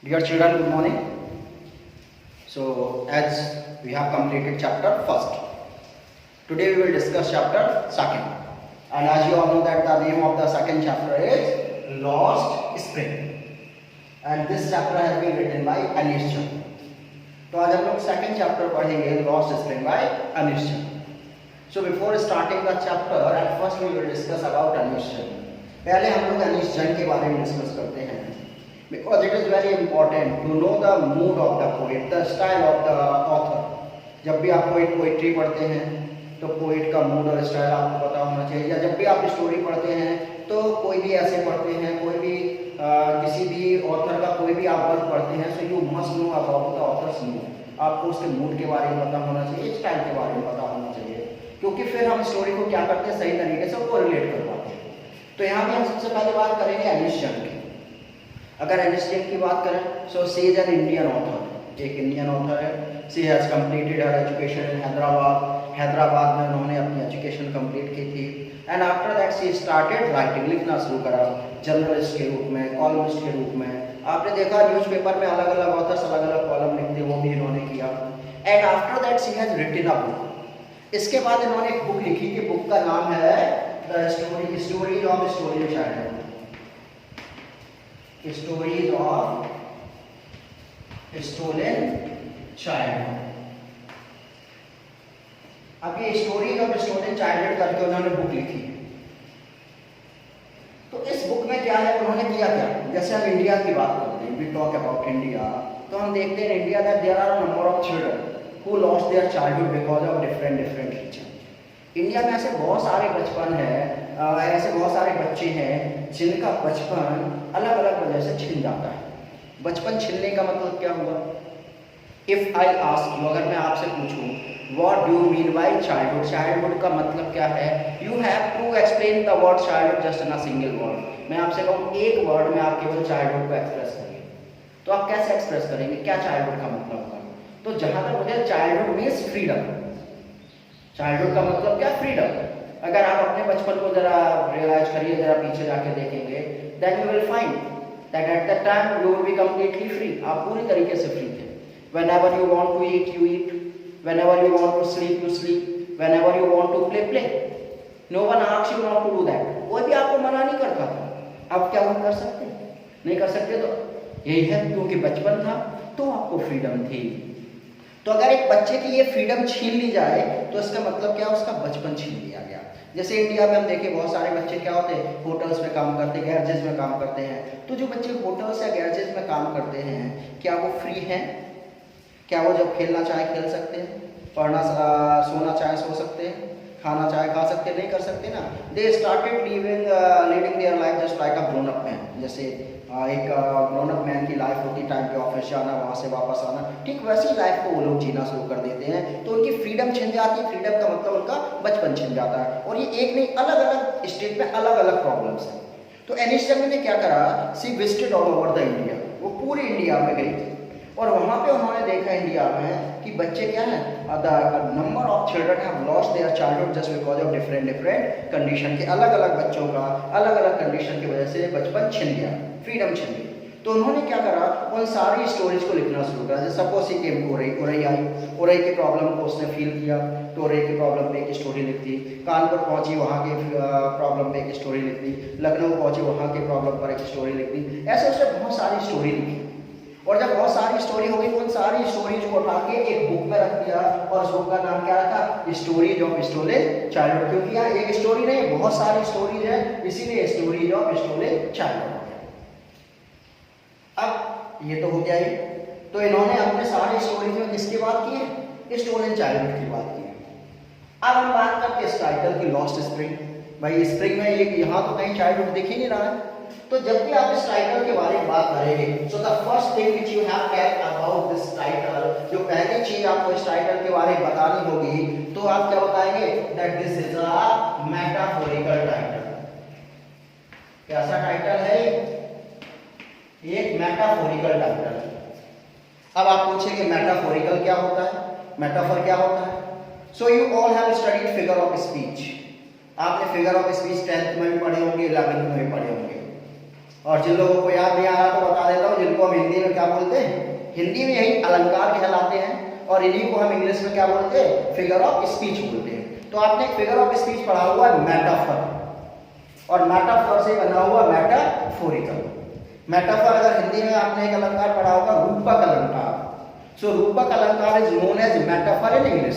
Dear children, good morning. So, as we have completed chapter first, today we will discuss chapter second. And as you all know that the name of the second chapter is Lost Spring. And this chapter has been written by Anish Chandra. तो आज हम लोग second chapter पढ़ेंगे lost spring by Anish Chandra. So before starting the chapter at first we will discuss about Anish Chandra. पहले हम लोग अनिश चंद्र के बारे में डिस्कस करते हैं because it is very important to know the mood of the poet, the style of the author. जब भी आप कोई पोइट्री पढ़ते हैं तो पोइट का मूड और स्टाइल आपको पता होना चाहिए. या जब भी आप स्टोरी पढ़ते हैं तो कोई भी ऐसे पढ़ते हैं, कोई भी किसी भी ऑथर का कोई भी आप वर्क पढ़ते हैं, so you must know about the author's mood. आपको उसके मूड के बारे में पता होना चाहिए, स्टाइल के बारे में पता होना चाहिए, क्योंकि फिर हम स्टोरी को क्या करते हैं सही तरीके से उसको रिलेट कर पाते हैं. तो यहाँ भी हम सबसे पहले बात करेंगे अनिश चंद्र की. अगर अनिश चंद्र की बात करें so she is an Indian author, एक इंडियन ऑथर है. She has completed her education in Hyderabad में उन्होंने अपनी एजुकेशन कंप्लीट की थी. And after that she started writing, लिखना शुरू करा जर्नलिस्ट के रूप में, कॉलमिस्ट के रूप में. आपने देखा न्यूज़पेपर में अलग अलग ऑथर्स अलग अलग कॉलम लिखते, वो भी इन्होंने किया. And after that she has written a book. इसके बाद इन्होंने एक बुक लिखी कि बुक का नाम है the stories of stolen childhood. Stories of stolen childhood. अब ये स्टोरीज ऑफ स्टोलन चाइल्डहुड करके उन्होंने बुक लिखी. तो इस बुक में क्या है, उन्होंने किया क्या, जैसे हम इंडिया की बात करते हैं, वी टॉक अबाउट इंडिया, तो हम देखते हैं India that there are number of children who lost their childhood because of different reason. India में ऐसे बहुत सारे बचपन है, ऐसे बहुत सारे बच्चे हैं जिनका बचपन अलग अलग वजह से छिन जाता है. बचपन छिनने का मतलब क्या हुआ? इफ आई आस्क यू, अगर मैं आपसे पूछूं what do you mean by childhood, childhood का मतलब क्या है, you have to explain the word childhood just in a single word. मैं आपसे कहूँ एक वर्ड में आप केवल चाइल्डहुड को एक्सप्रेस करिए, तो आप कैसे एक्सप्रेस करेंगे, क्या चाइल्डहुड का मतलब होगा? तो जहां तक मुझे चाइल्डहुड मीन्स फ्रीडम. चाइल्डहुड का मतलब क्या? फ्रीडम. अगर आप अपने बचपन को जरा रियलाइज करिए, जरा पीछे जाके देखेंगे, then you will find that at that time you will be completely free. आप पूरी तरीके से फ्री थे. Whenever you want to eat you eat, whenever you want to sleep you sleep, whenever you want to play play. No one asks you not to do that. कोई भी आपको मना नहीं करता था. अब क्या हम कर सकते हैं? नहीं कर सकते. तो यही है, क्योंकि बचपन था तो आपको फ्रीडम थी. तो अगर एक बच्चे की ये फ्रीडम छीन ली जाए तो इसका मतलब क्या, उसका बचपन छीन लिया गया. जैसे इंडिया में हम देखें बहुत सारे बच्चे क्या होते हैं, होटल्स में काम करते हैं, गैरेजेस में काम करते हैं. तो जो बच्चे होटल्स या गैरेजेस में काम करते हैं, क्या वो फ्री हैं? क्या वो जब खेलना चाहे खेल सकते हैं, पढ़ना सोना चाहे सो सकते हैं, खाना चाहे खा सकते? नहीं कर सकते ना. They started leading their life just like a grown up man. जैसे एक ग्रोन अप मैन की लाइफ होती, टाइम पे ऑफिस जाना, वहाँ से वापस आना, ठीक वैसी लाइफ को वो लोग जीना शुरू कर देते हैं. तो उनकी फ्रीडम छिन जाती है. फ्रीडम का मतलब उनका बचपन छिन जाता है. और ये एक नहीं, अलग अलग स्टेट में अलग अलग प्रॉब्लम्स हैं. तो अनिश चंद्र ने क्या करा, she visited all over the India. वो पूरे इंडिया में गई थी और वहाँ पे उन्होंने देखा इंडिया में कि बच्चे क्या हैं, the number of children have lost their childhood just because of different condition के. अलग अलग बच्चों का अलग अलग कंडीशन की वजह से बचपन छिन गया, फ्रीडम छिन गई. तो उन्होंने क्या करा, उन सारी स्टोरीज को लिखना शुरू करा. जैसे सपोज ही केम उरई आई, उरई की प्रॉब्लम को उसने फील किया तो उरई की प्रॉब्लम पे एक स्टोरी लिख दी. कानपुर पहुंची, वहाँ के प्रॉब्लम पे एक स्टोरी लिख दी. लखनऊ पहुंची, वहाँ के प्रॉब्लम पर एक स्टोरी लिख दी. ऐसे उसने बहुत सारी स्टोरी लिखी. और जब बहुत सारी स्टोरी हो गई तो उन सारी स्टोरीज को उठा के एक बुक में रख दिया और उस बुक का नाम क्या रखा, स्टोरीज ऑफ स्टोलन चाइल्डहुड. क्योंकि यहाँ एक स्टोरी नहीं, बहुत सारी स्टोरीज है, इसीलिए स्टोरीज ऑफ स्टोलन चाइल्डहुड. अब ये तो हो गया ही. तो इन्होंने अपने सारे स्टोरीज में किसकी बात की है, स्टोलन चाइल्डहुड की बात की है. अब हम बात करते हैं इस टाइटल की, लॉस्ट स्प्रिंग. भाई स्प्रिंग में ये यहाँ तो कहीं चाइल्डहुड दिख ही नहीं रहा है. तो जब भी आप इस टाइटल के बारे में बात करेंगे, so the first thing which you have tell about this title, जो पहली चीज आपको इस टाइटल के बारे में बतानी होगी, तो आप क्या बताएंगे, that this is a metaphorical title. कैसा टाइटल है? एक मेटाफोरिकल टाइटल. अब आप पूछेंगे मेटाफोरिकल क्या होता है, मेटाफोर क्या होता है? So you all have studied figure of speech. आपने फिगर ऑफ स्पीच 10th में भी पढ़े होंगे, 11th में भी पढ़े होंगे. और जिन लोगों को याद नहीं आ रहा तो बता देता हूँ, जिनको को हम हिंदी में क्या बोलते हैं, हिंदी में यही अलंकार कहलाते हैं, और इन्हीं को हम इंग्लिश में क्या बोलते हैं, फिगर ऑफ स्पीच बोलते हैं। तो आपने एक फिगर ऑफ स्पीच पढ़ा हुआ है मेटाफर, और मेटाफर से बना हुआ मेटाफोरिकल। मेटाफर अगर हिंदी में आपने एक अलंकार पढ़ा होगा रूपक अलंकार। सो रूपक अलंकार is known as metaphor in English.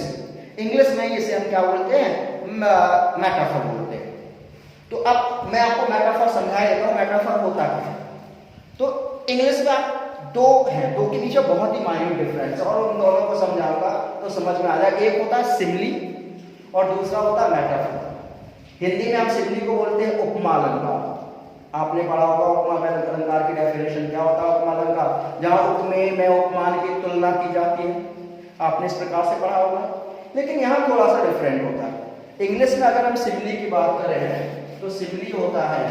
English में इसे हम क्या बोलते हैं, मेटाफर बोलते हैं। तो अब मैं आपको मेटाफर समझा देता हूँ, मेटाफर होता क्या है। तो इंग्लिश में आप दो हैं, दो के बीच में बहुत ही माइन्यूट डिफरेंस है, और उन दोनों को समझाऊंगा तो समझ में आ जाएगा। एक होता है सिमिली और दूसरा होता है मेटाफर। हिंदी में हम सिमिली को बोलते हैं उपमा अलंकार। आपने पढ़ा होगा उपमा अलंकार की डेफिनेशन क्या होता है। उपमा अलंकार जहां उपमेय में उपमान की तुलना की जाती है, आपने इस प्रकार से पढ़ा होगा। लेकिन यहाँ थोड़ा सा डिफरेंट होता है। इंग्लिश में अगर हम सिमिली की बात करें तो सिमिली होता है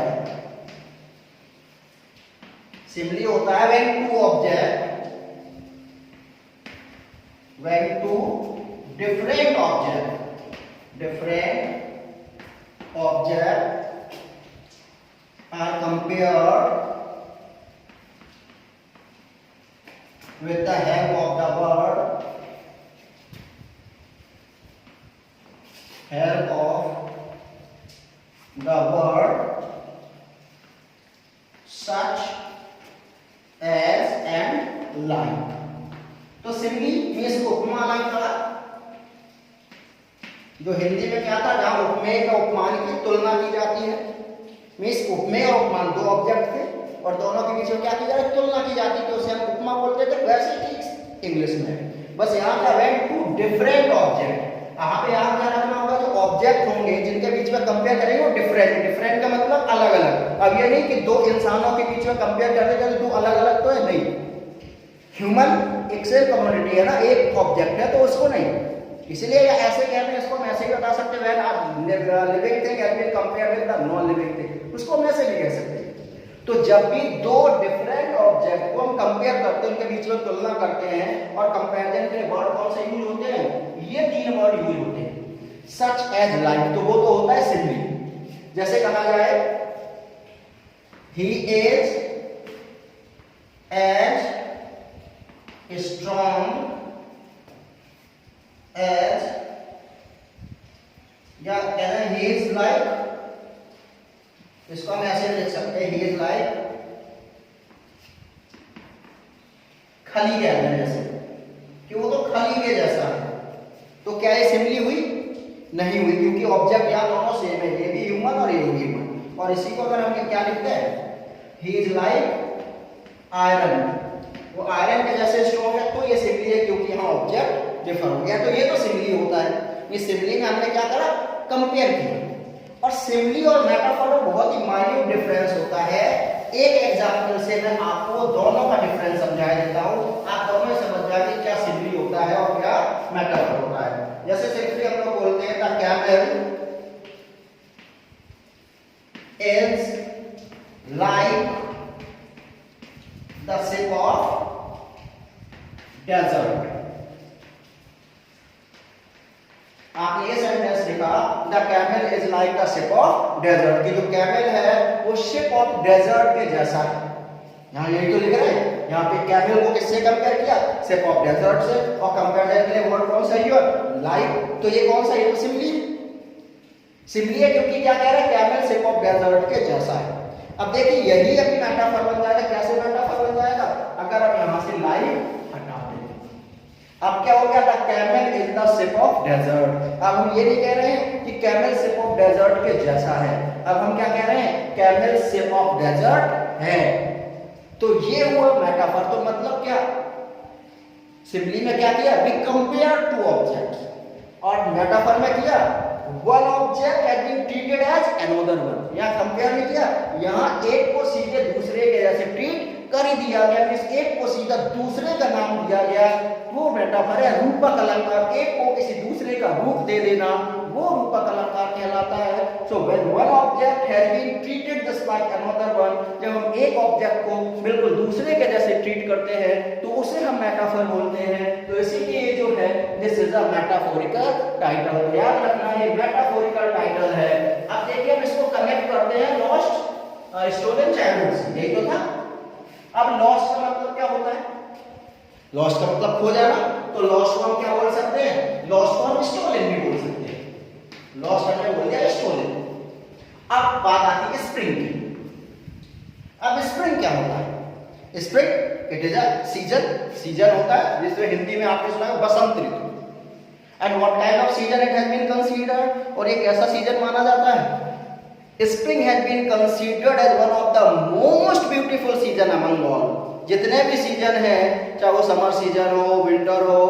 when two different object are compared with the help of the word such as and like। तो सिमिली मीन्स उपमा अलंकार, जो हिंदी में क्या था, जहां उपमेय का उपमान की तुलना की जाती है। मीन्स उपमेय और उपमान दो ऑब्जेक्ट थे और दोनों के बीच में क्या की जा रही है, तुलना की जाती थी, उसे हम उपमा बोलते थे। वैसे ही इंग्लिश में बस यहाँ का when two different object, यहाँ पे यहाँ क्या रखना होगा, जो ऑब्जेक्ट होंगे जिनके बीच में कंपेयर करेंगे वो डिफरेंट का मतलब अलग अलग। अब ये नहीं कि दो इंसानों के बीच में कंपेयर करते हैं, दो अलग अलग तो है नहीं। ह्यूमन एक सेम कम्युनिटी है ना, एक ऑब्जेक्ट है, तो उसको नहीं, इसलिए ऐसे कहते हैं, इसको हम ऐसे ही बता सकते हैं living thing can be compared with the non living thing, उसको हम ऐसे भी कह सकते हैं। तो जब भी दो डिफरेंट ऑब्जेक्ट को हम कंपेयर करते हैं, उनके बीच में तुलना करते हैं, और कंपैरिजन के वर्ड कौन से यूज होते हैं, ये तीन वर्ड यूज होते हैं, सच एज लाइक। तो वो तो होता है सिमिली। जैसे कहा जाए he is as strong as, या कहते हैं ही इज लाइक, इसको हम ऐसे लिख सकते हैं, ही इज लाइक खली, कहते हैं जैसे कि वो तो खली के जैसा है। तो क्या ये सिमिली हुई? नहीं हुई, क्योंकि ऑब्जेक्ट यहाँ दोनों सेम है, ये भी ह्यूमन और ये भी ह्यूमन। और इसी को अगर हम क्या लिखते हैं, ही इज लाइक आयरन, वो आयरन के जैसे स्ट्रॉन्ग है, तो ये सिमिली है, क्योंकि यहाँ ऑब्जेक्ट डिफर हो गया। तो ये तो सिमिली होता है। ये सिमिली में हमने क्या करा, कंपेयर किया। और सिमिली और मेटाफर में बहुत ही माइन्यूट डिफरेंस होता है। एक एग्जांपल से मैं आपको दोनों का डिफरेंस समझा देता हूं, आप दोनों समझ जाएंगे क्या सिमिली होता है और क्या मेटाफर होता है। जैसे सिंपली हम लोग बोलते हैं the camel is like the ship of desert. आपने ये सेंटेंस लिखा, the camel is like the ship of desert, कि जो कैमल है वो शिप ऑफ डेजर्ट के जैसा है। यहाँ यही तो लिख रहे हैं, यहाँ पे कैमल को किससे कंपेयर किया, शिप ऑफ डेजर्ट से, और कंपेयर के लिए वर्ड कौन सा यूज, लाइक। तो ये कौन सा, ये तो सिमिली है, क्योंकि क्या कह रहा है, कैमल शिप ऑफ डेजर्ट के जैसा है। अब देखिए यही अभी मेटाफर बन जाएगा। कैसे मेटाफर बन जाएगा, अगर हम यहाँ से लाइक हटा दें, अब क्या हो गया, the camel is the ship of desert. अब हम ये नहीं कह रहे हैं कि कैमल शिप ऑफ डेजर्ट के जैसा है, अब हम क्या कह रहे हैं, कैमल शिप ऑफ डेजर्ट है। तो ये हुआ मेटाफर। तो मतलब क्या, सिमिली में क्या किया, वी कंपेयर टू ऑब्जेक्ट्स, और मेटाफर में किया one object has been treated as another one. यहाँ कंपेयर नहीं किया, यहाँ एक को सीधे दूसरे के जैसे ट्रीट कर ही दिया गया, इस एक को सीधा दूसरे का नाम दिया गया, वो मेटाफर है। रूपक अलंकार, एक को किसी दूसरे का रूप दे देना, वो रूपक अलंकार कहलाता है। So when one object has been treated just like another one, जब हम एक ऑब्जेक्ट को बिल्कुल दूसरे के जैसे ट्रीट करते हैं तो उसे हम मेटाफर बोलते हैं। तो इसीलिए ये जो है, this is a metaphorical title. याद रखना ये मेटाफोरिकल टाइटल है। अब देखिए हम इसको कनेक्ट करते हैं लॉस्ट स्टोलन चाइल्डहुड से, यही तो था। अब लॉस्ट का मतलब लॉस्ट का मतलब खो जाना, तो लॉस्ट को हम क्या बोल सकते हैं, लॉस्ट को हम स्टोलन भी बोल सकते हैं। लॉस्ट हमने बोल दिया स्टोलन। अब बात आती है स्प्रिंग की। अब स्प्रिंग क्या होता है? Spring it is a season, season होता है जिसमें हिंदी में आपने सुना है बसंत ऋतु। And what kind of season it has been considered, और एक ऐसा सीजन माना जाता है, spring has been considered as one of the most beautiful season among all. जितने भी सीजन है, चाहे वो समर सीजन हो, विंटर हो,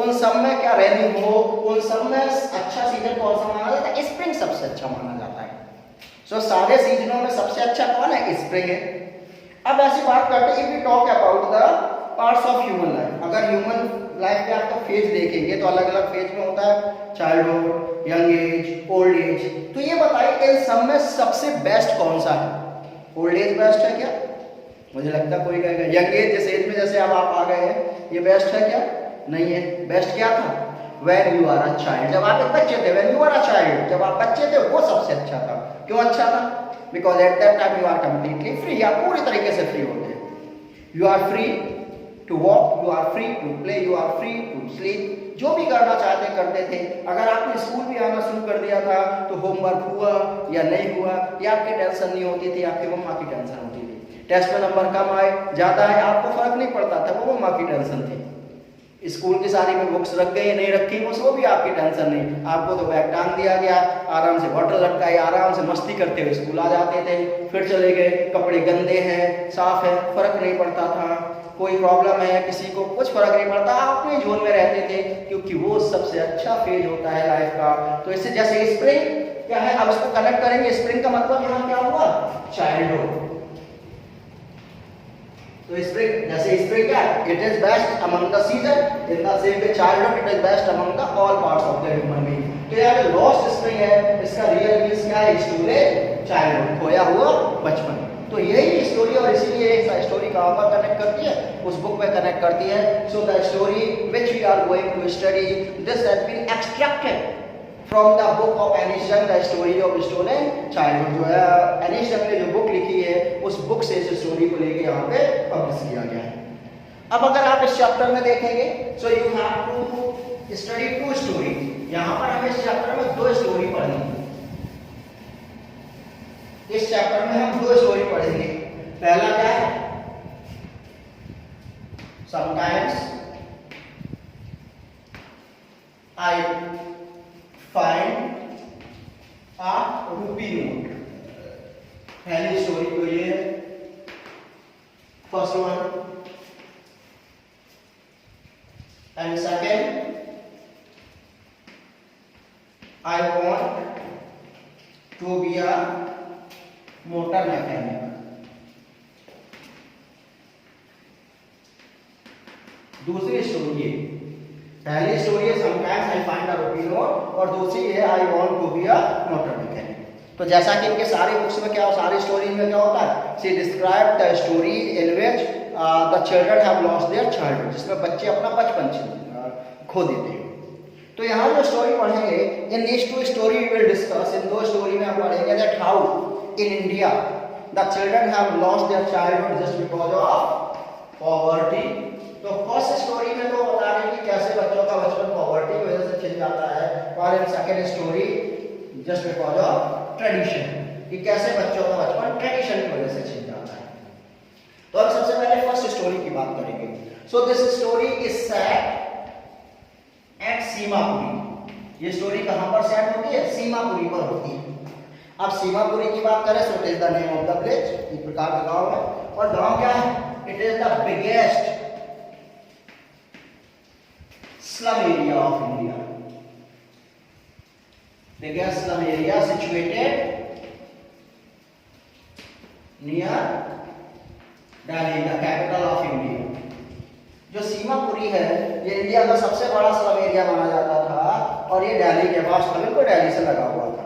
उन सब में क्या रेनिंग हो, उन सब में अच्छा सीजन कौन सा माना जाता है? स्प्रिंग सबसे अच्छा माना जाता है। सो सारे सीजनों में सबसे अच्छा कौन है? स्प्रिंग है। अब ऐसी बात करते हैं, if we talk about the parts of human life, अगर ह्यूमन लाइफ में आप तो फेज देखेंगे तो अलग अलग फेज में होता है, childhood, young age, old age. तो ये बताइए इन सब में सबसे बेस्ट कौन सा है? ओल्ड एज बेस्ट है क्या? मुझे लगता है कोई कहेगा यंग एज, जिस एज में जैसे अब आप आ गए हैं, ये बेस्ट है क्या? नहीं है। बेस्ट क्या था? When you are a child, जब आप एक बच्चे थे, when you are a child, जब आप बच्चे थे, वो सबसे अच्छा था। क्यों अच्छा था? Because at that time you are completely free, आप पूरी तरीके से फ्री होते हैं। You are free to walk, you are free to play, you are free to sleep, जो भी करना चाहते करते थे। अगर आपने स्कूल भी आना शुरू कर दिया था तो होमवर्क हुआ या नहीं हुआ, या आपकी टेंशन नहीं होती थी, आपकी मम्मा की टेंशन होती थी। टेस्ट में नंबर कम आए, ज्यादा आए, आपको फर्क नहीं पड़ता था, वो मम्मा की टेंशन थी। स्कूल की सारी में बुक्स रख गई नहीं रखी, वो भी आपकी टेंशन नहीं। आपको तो बैग टांग दिया गया, आराम से बॉटल लटकाई, आराम से मस्ती करते हुए स्कूल आ जाते थे, फिर चले गए। कपड़े गंदे हैं, साफ है, फर्क नहीं पड़ता था। कोई प्रॉब्लम है, किसी को कुछ फर्क नहीं पड़ता, आप अपने जोन में रहते थे, क्योंकि वो सबसे अच्छा फेज होता है लाइफ का। तो इससे जैसे स्प्रिंग क्या है, अब इसको कनेक्ट करेंगे। स्प्रिंग का मतलब यहाँ क्या हुआ? चाइल्डहुड। तो स्प्रिंग, जैसे स्प्रिंग क्या है, it is best among the season, in the same way childhood it is best among the all parts of the human being. तो यहाँ लॉस्ट स्प्रिंग है, इसका रियल मींस क्या है? स्टोलन चाइल्डहुड, खोया हुआ बचपन। तो यही स्टोरी, और इसीलिए स्टोरी कहाँ पर कनेक्ट करती है? उस बुक में कनेक्ट करती है। So the story which we are going to study, this has been extracted from the book of Anees Jung, the story of stolen childhood. जो है एनिश यंग ने जो बुक लिखी है, उस बुक से इस स्टोरी को लेके यहाँ पे पब्लिश किया गया है। अब अगर आप इस चैप्टर में देखेंगे, so you have to study two story. यहाँ पर हमें इस चैप्टर में दो स्टोरी पढ़नी है। इस चैप्टर में हम दो स्टोरी पढ़ेंगे। पहला क्या है? Sometimes I find a rupee note. पहली स्टोरी तो ये है, first one. And second, I want to be a motor mechanic. दूसरी स्टोरी है, पहली स्टोरी है sometimes I find a rupee note, और दूसरी है I want to be a motor mechanic. तो जैसा कि इनके सारे बुक्स में क्या, सारी स्टोरीज में क्या होता है? She describe the story in which the children have lost their childhood, जिसमें बच्चे अपना बचपन खो देते हैं। तो यहाँ जो स्टोरी पढ़ेंगे, in this two story we will discuss, इन दो स्टोरी में हम पढ़ेंगे that how in India the children have lost their childhood just because of poverty। तो फर्स्ट स्टोरी में तो बता रहे हैं कि कैसे बच्चों का बचपन पॉवर्टी की वजह से छिन जाता है, और in second story just because of tradition, कि कैसे बच्चों का बचपन ट्रेडिशन की वजह से छिन जाता है। तो अब सबसे पहले फर्स्ट स्टोरी की बात करेंगे। So this story is set at Seemapuri. ये स्टोरी कहां पर सेट होती है? सीमापुरी पर होती है। अब सीमापुरी की बात करें, so it is the name of the village, एक प्रकार का गांव है। और गांव क्या है? It is the biggest slum area of India, biggest slum area situated near Delhi, the capital of India. जो सीमापुरी है, ये इंडिया का सबसे बड़ा स्लम एरिया माना जाता था, और ये दिल्ली के पास था, बिल्कुल दिल्ली से लगा हुआ था।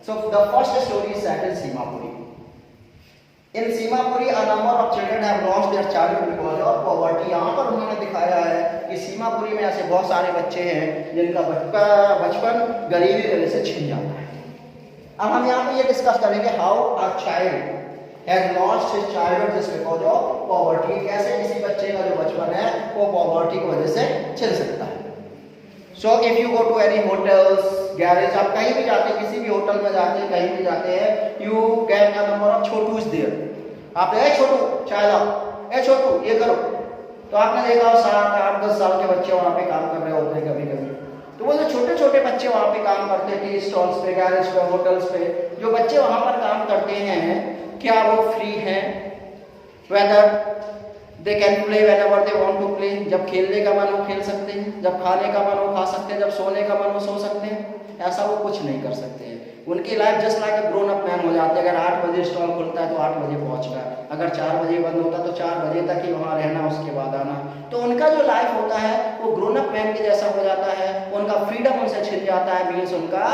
So the first story is set in Simapuri. In Simapuri, a number of children have lost their childhood because of poverty। यहाँ पर उन्होंने दिखाया है कि सीमापुरी में ऐसे बहुत सारे बच्चे हैं जिनका बचपन गरीबी की वजह से छिन जाता है। अब हम यहाँ पे ये डिस्कस करेंगे how a child has lost his childhood just because of poverty. कैसे किसी बच्चे का जो बचपन है वो पॉवर्टी की वजह से छिन सकता है। So if you go to any hotels, garage, आप कहीं भी जाते हैं, किसी भी होटल में जाते हैं, कहीं भी जाते हैं, you get a number of छोटूस देयर। आपने ए छोटू चाय लाओ, ए छोटू ये करो, तो आपने देखा 7, 8, 10 साल के बच्चे वहाँ पे काम कर रहे होते हैं कभी कभी। तो वो जो छोटे छोटे बच्चे वहाँ पे काम करते हैं टी स्टॉल्स पे, गैरेज पे, होटल्स पे, जो बच्चे वहाँ पर काम करते हैं, क्या वो फ्री हैं? Whether they can play whenever they want to play. जब खेलने का मन हो खेल सकते हैं, जब खाने का मन हो खा सकते हैं, जब सोने का मन हो सो सकते हैं। ऐसा वो कुछ नहीं कर सकते हैं। उनकी लाइफ जस्ट लाइक अ ग्रोन अप मैन हो जाती है। अगर 8 बजे स्टॉल खुलता है तो 8 बजे पहुंचना, अगर 4 बजे बंद होता है तो 4 बजे तक ही वहाँ रहना, उसके बाद आना। तो उनका जो लाइफ होता है वो ग्रोन अप मैन के जैसा हो जाता है। उनका फ्रीडम उनसे छिन जाता है, मीन्स उनका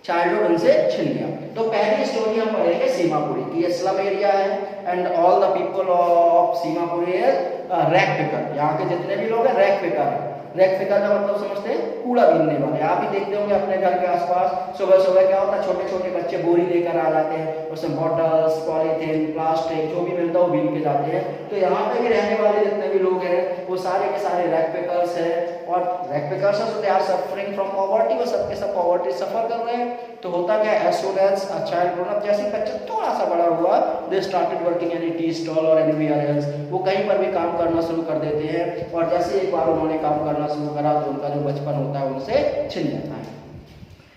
चाइल्डहुड उनसे छिन गया। तो पहली स्टोरी हम पढ़ेंगे सीमापुरी की। ये स्लम एरिया है and all the people of Seemapuri is rack picker. यहाँ के जितने भी लोग हैं रैक पिकर है। रैक पिकर का मतलब समझते हैं कूड़ा बीनने वाले। आप भी देखते होंगे अपने घर के आसपास सुबह सुबह क्या होता है, छोटे छोटे बच्चे बोरी लेकर आ जाते हैं, उसमें बॉटल्स, पॉलीथीन, प्लास्टिक जो भी मिलता है वो बीन के जाते हैं। तो यहाँ पे भी रहने वाले जितने भी लोग हैं वो सारे के सारे रैक पिकर्स हैं। और रैक पिकर्स हैं, they are suffering from poverty. वो सबके सब पॉवर्टी सफर कर रहे हैं। तो होता क्या, as soon as a child grown up, जैसे बच्चा थोड़ा सा बड़ा हुआ, they started working any tea stall और एनीवेयर एल्स। वो कहीं पर भी काम करना शुरू कर देते हैं। और जैसे एक बार उन्होंने काम करना शुरू करा तो उनका जो बचपन होता है उनसे छिन जाता है।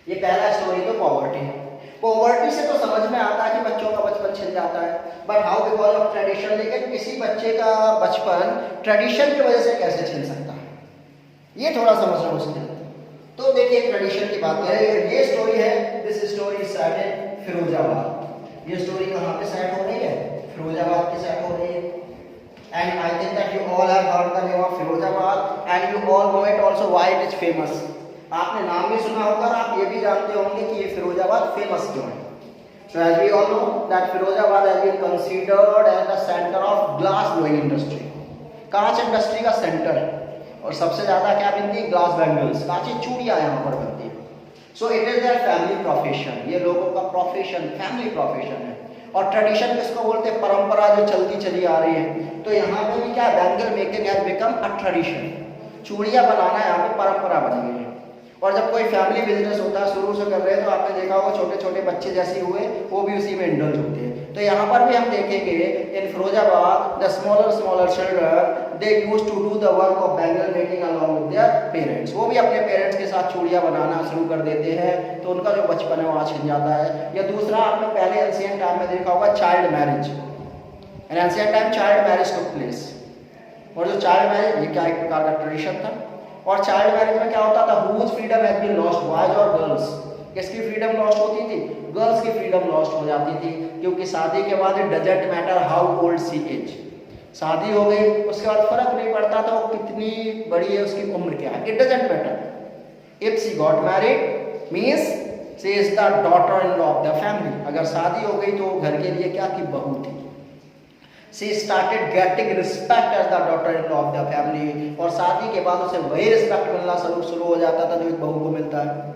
ये पहला स्टोरी तो पॉवर्टी है। पॉवर्टी से तो समझ में आता है कि बच्चों का बचपन छिन जाता है, but how because of tradition. लेकिन किसी बच्चे का बचपन ट्रेडिशन की वजह से कैसे छिन सकता है, ये थोड़ा समझना मुश्किल है। तो देखिए ट्रेडिशन की बात करें, ये स्टोरी है, दिस स्टोरी सेट इन फिरोजाबाद। ये स्टोरी कहाँ पे सेट हो रही है? फिरोजाबाद पे सेट हो रही है। And I think that you all have heard the name of Firozabad and you all know it also why it is famous. आपने नाम भी सुना होगा और आप ये भी जानते होंगे कि ये फिरोजाबाद फेमस क्यों है। So as we all know that Firozabad has been considered as the center of glass blowing industry। कांच इंडस्ट्री का सेंटर है और सबसे ज्यादा क्या बनती है? ग्लास बैंगल्स, कांची चूड़ियां यहाँ पर बनती है। So it is their family profession. ये लोगों का प्रोफेशन, फैमिली प्रोफेशन है। और ट्रेडिशन किसको बोलते हैं? परंपरा जो चलती चली आ रही है। तो यहाँ पे भी क्या, bangle making has become a tradition. चूड़ियां बनाना यहाँ पे परंपरा बन गई है। और जब कोई फैमिली बिजनेस होता है, शुरू से कर रहे हैं, तो आपने देखा होगा छोटे छोटे बच्चे जैसे हुए वो भी उसी में इंडल्ज होते हैं। तो यहाँ पर भी हम देखेंगे in Firozabad the smaller children they used to do the work of bangle making along with their parents. वो भी अपने पेरेंट्स के साथ चूड़ियां बनाना शुरू कर देते हैं। तो उनका जो बचपन है वहाँ छिन जाता है। या दूसरा, आपने पहले एंशिएंट टाइम में देखा होगा चाइल्ड मैरिज। इन ancient time child marriage took place. और जो चाइल्ड मैरिज, ये क्या एक प्रकार का ट्रेडिशन था। और चाइल्ड मैरिज में क्या होता था? Whose freedom has been lost, boys और गर्ल्स। किसकी फ्रीडम लॉस्ट होती थी? गर्ल्स की फ्रीडम लॉस्ट हो जाती थी। क्योंकि शादी के बाद it doesn't matter how old she is. शादी हो गई उसके बाद फर्क नहीं पड़ता था वो कितनी बड़ी है, उसकी उम्र क्या है, it doesn't matter. If she got married means she is the daughter in law of the family. अगर शादी हो गई तो घर के लिए क्या थी? बहू थी। She started getting respect as the daughter-in-law of the family। और शादी के बाद उसे वही रिस्पेक्ट मिलना शुरू हो जाता था जो एक बहू को मिलता है।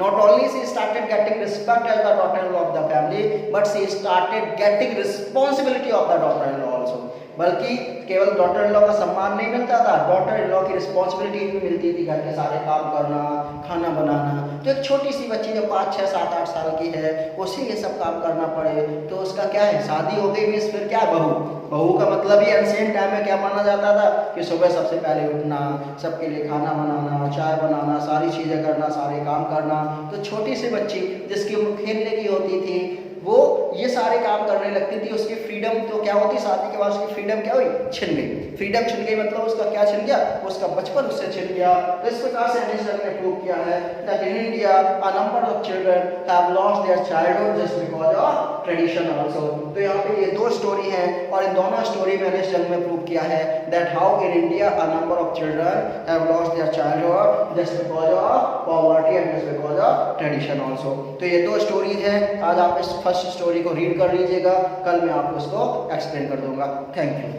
Not only she started getting respect as the daughter-in-law of the family, but she started getting responsibility of the daughter-in-law also। बल्कि केवल डॉटर इन लॉ का सम्मान नहीं मिलता था, डॉटर इन लॉ की रिस्पॉन्सिबिलिटी भी मिलती थी, घर के सारे काम करना, खाना बनाना। तो एक छोटी सी बच्ची जब 5, 6, 7, 8 साल की है उसे ये सब काम करना पड़े तो उसका क्या है? शादी हो गई मीन्स फिर क्या है? बहू। बहू का मतलब ही एंशिएंट टाइम में क्या माना जाता था कि सुबह सबसे पहले उठना, सबके लिए खाना बनाना, चाय बनाना, सारी चीज़ें करना, सारे काम करना। तो छोटी सी बच्ची जिसकी उम्र खेलने की होती थी वो ये सारे काम करने लगती थी। उसकी फ्रीडम तो क्या होती, शादी के बाद उसकी फ्रीडम क्या हुई? छिन गई। फ्रीडम छिन गई मतलब उसका क्या छिन गया? उसका बचपन उससे छिन गया। तो इस प्रकार से एनिसन ने प्रूव किया है that in India a number of children have lost their childhood just because of tradition also. तो यहाँ पे ये 2 स्टोरी हैं और इन दोनों स्टोरी में इस जंग में प्रूव किया है that how in India a number of children have lost their childhood just because of poverty and just because of tradition also. तो ये 2 स्टोरीज हैं। आज आप इस फर्स्ट स्टोरी को रीड कर लीजिएगा, कल मैं आपको इसको एक्सप्लेन कर दूंगा। Thank you.